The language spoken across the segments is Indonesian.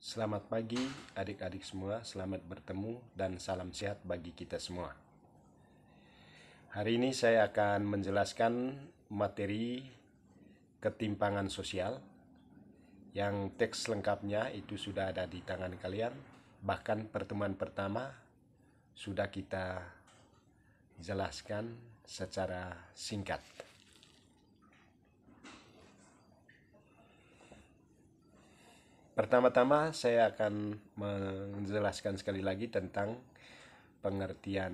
Selamat pagi adik-adik semua, selamat bertemu dan salam sehat bagi kita semua. Hari ini saya akan menjelaskan materi ketimpangan sosial yang teks lengkapnya itu sudah ada di tangan kalian. Bahkan pertemuan pertama sudah kita jelaskan secara singkat. Pertama-tama saya akan menjelaskan sekali lagi tentang pengertian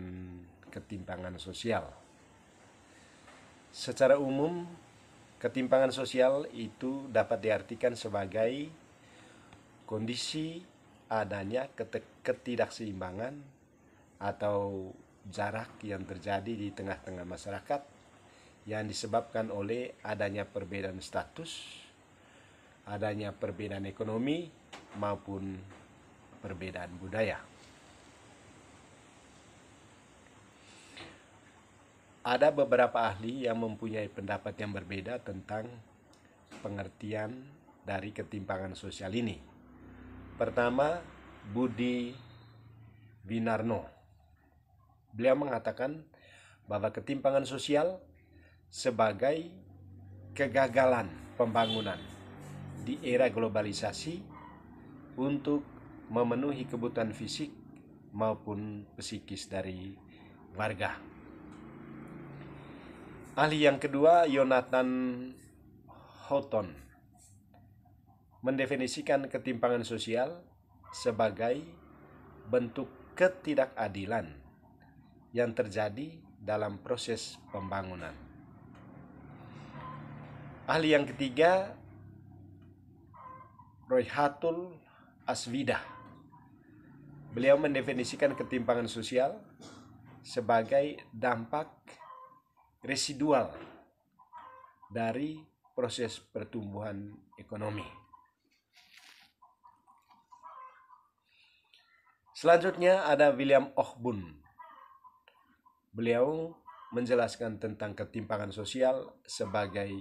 ketimpangan sosial. Secara umum, ketimpangan sosial itu dapat diartikan sebagai kondisi adanya ketidakseimbangan atau jarak yang terjadi di tengah-tengah masyarakat yang disebabkan oleh adanya perbedaan status, adanya perbedaan ekonomi maupun perbedaan budaya. Ada beberapa ahli yang mempunyai pendapat yang berbeda tentang pengertian dari ketimpangan sosial ini. Pertama, Budi Winarno. Beliau mengatakan bahwa ketimpangan sosial sebagai kegagalan pembangunan di era globalisasi untuk memenuhi kebutuhan fisik maupun psikis dari warga. Ahli yang kedua, Jonathan Houghton, mendefinisikan ketimpangan sosial sebagai bentuk ketidakadilan yang terjadi dalam proses pembangunan. Ahli yang ketiga, Royhatul Asvidah. Beliau mendefinisikan ketimpangan sosial sebagai dampak residual dari proses pertumbuhan ekonomi. Selanjutnya ada William Ogden. Beliau menjelaskan tentang ketimpangan sosial sebagai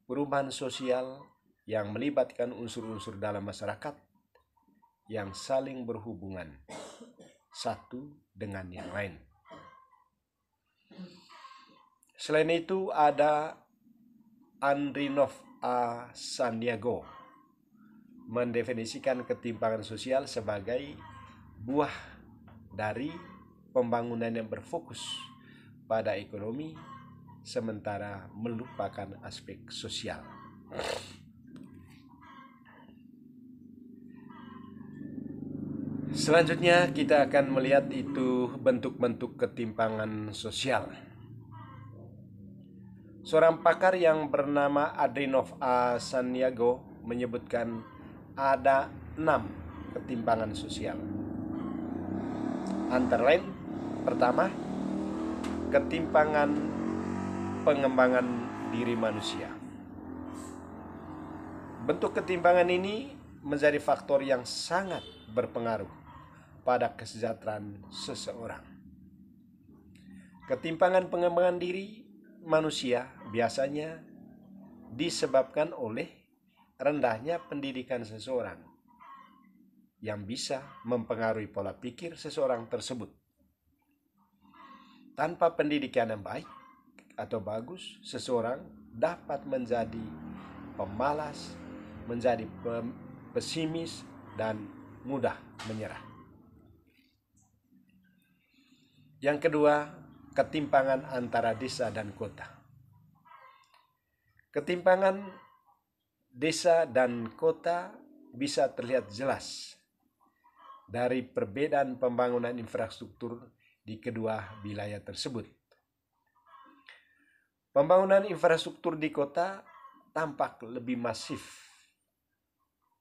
perubahan sosial yang melibatkan unsur-unsur dalam masyarakat yang saling berhubungan satu dengan yang lain. Selain itu ada Andrinov A. Sandiago mendefinisikan ketimpangan sosial sebagai buah dari pembangunan yang berfokus pada ekonomi sementara melupakan aspek sosial. Selanjutnya kita akan melihat itu bentuk-bentuk ketimpangan sosial. Seorang pakar yang bernama Andrinov A. Sandiago menyebutkan ada 6 ketimpangan sosial. Antara lain, pertama, ketimpangan pengembangan diri manusia. Bentuk ketimpangan ini menjadi faktor yang sangat berpengaruh pada kesejahteraan seseorang. Ketimpangan pengembangan diri manusia biasanya disebabkan oleh rendahnya pendidikan seseorang yang bisa mempengaruhi pola pikir seseorang tersebut. Tanpa pendidikan yang baik atau bagus, seseorang dapat menjadi pemalas, menjadi pesimis, dan mudah menyerah. Yang kedua, ketimpangan antara desa dan kota. Ketimpangan desa dan kota bisa terlihat jelas dari perbedaan pembangunan infrastruktur di kedua wilayah tersebut. Pembangunan infrastruktur di kota tampak lebih masif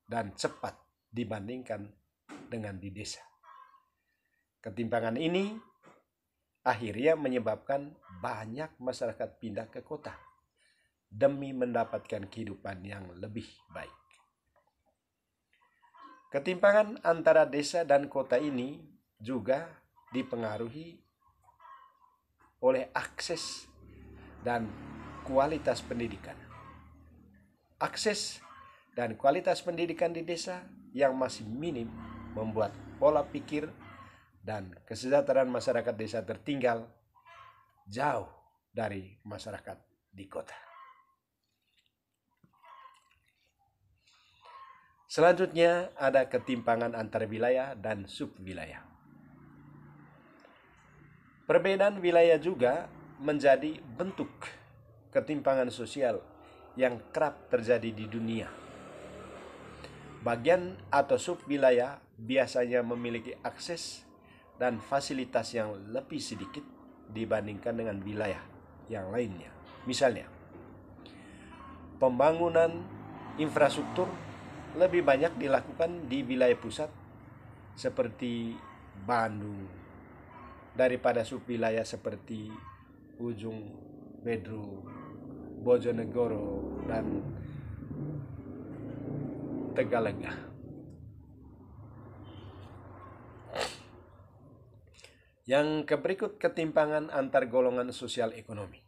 dan cepat dibandingkan dengan di desa. Ketimpangan ini akhirnya menyebabkan banyak masyarakat pindah ke kota demi mendapatkan kehidupan yang lebih baik. Ketimpangan antara desa dan kota ini juga dipengaruhi oleh akses dan kualitas pendidikan. Akses dan kualitas pendidikan di desa yang masih minim membuat pola pikir dan kesejahteraan masyarakat desa tertinggal jauh dari masyarakat di kota. Selanjutnya ada ketimpangan antar wilayah dan subwilayah. Perbedaan wilayah juga menjadi bentuk ketimpangan sosial yang kerap terjadi di dunia. Bagian atau subwilayah biasanya memiliki akses dan fasilitas yang lebih sedikit dibandingkan dengan wilayah yang lainnya. Misalnya, pembangunan infrastruktur lebih banyak dilakukan di wilayah pusat seperti Bandung daripada subwilayah seperti Ujung Bedru, Bojonegoro, dan Tegalega. Yang berikut ketimpangan antar golongan sosial ekonomi.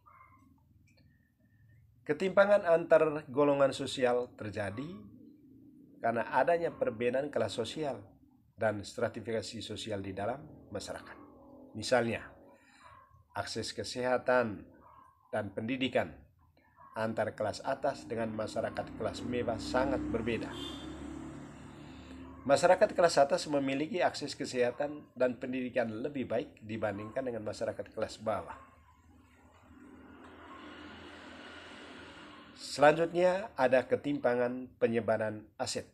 Ketimpangan antar golongan sosial terjadi karena adanya perbedaan kelas sosial dan stratifikasi sosial di dalam masyarakat. Misalnya, akses kesehatan dan pendidikan antar kelas atas dengan masyarakat kelas bawah sangat berbeda. Masyarakat kelas atas memiliki akses kesehatan dan pendidikan lebih baik dibandingkan dengan masyarakat kelas bawah. Selanjutnya ada ketimpangan penyebaran aset.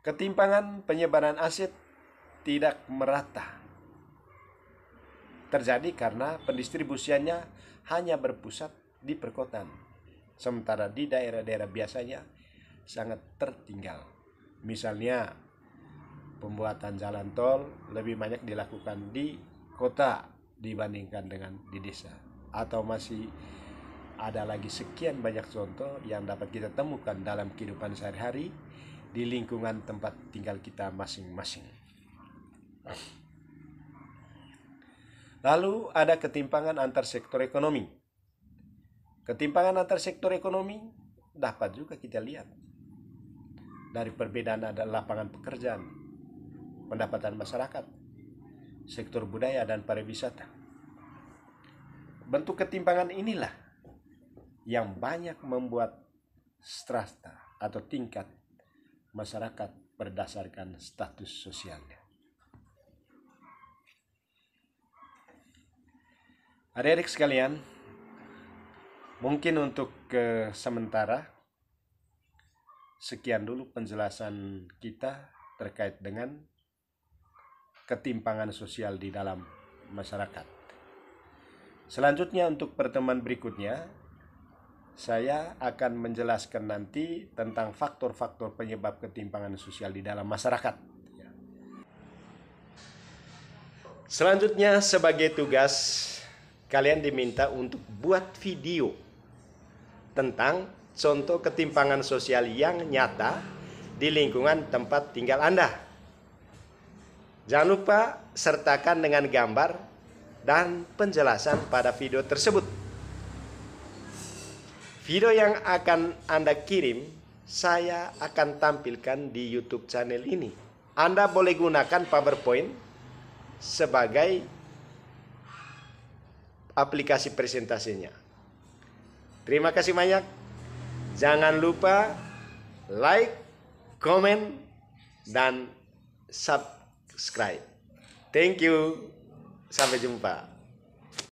Ketimpangan penyebaran aset tidak merata terjadi karena pendistribusiannya hanya berpusat di perkotaan, sementara di daerah-daerah biasanya sangat tertinggal. Misalnya, pembuatan jalan tol lebih banyak dilakukan di kota dibandingkan dengan di desa. Atau masih ada lagi sekian banyak contoh yang dapat kita temukan dalam kehidupan sehari-hari di lingkungan tempat tinggal kita masing-masing. Lalu ada ketimpangan antar sektor ekonomi. Ketimpangan antar sektor ekonomi dapat juga kita lihat dari perbedaan ada lapangan pekerjaan, pendapatan masyarakat, sektor budaya dan pariwisata. Bentuk ketimpangan inilah yang banyak membuat strata atau tingkat masyarakat berdasarkan status sosialnya. Adik-adik sekalian, mungkin untuk sementara sekian dulu penjelasan kita terkait dengan ketimpangan sosial di dalam masyarakat. Selanjutnya untuk pertemuan berikutnya, saya akan menjelaskan nanti tentang faktor-faktor penyebab ketimpangan sosial di dalam masyarakat. Selanjutnya sebagai tugas, kalian diminta untuk buat video tentang contoh ketimpangan sosial yang nyata di lingkungan tempat tinggal Anda. Jangan lupa sertakan dengan gambar dan penjelasan pada video tersebut. Video yang akan Anda kirim, saya akan tampilkan di YouTube channel ini. Anda boleh gunakan PowerPoint sebagai aplikasi presentasinya. Terima kasih banyak. Jangan lupa like, komen, dan subscribe. Thank you. Sampai jumpa.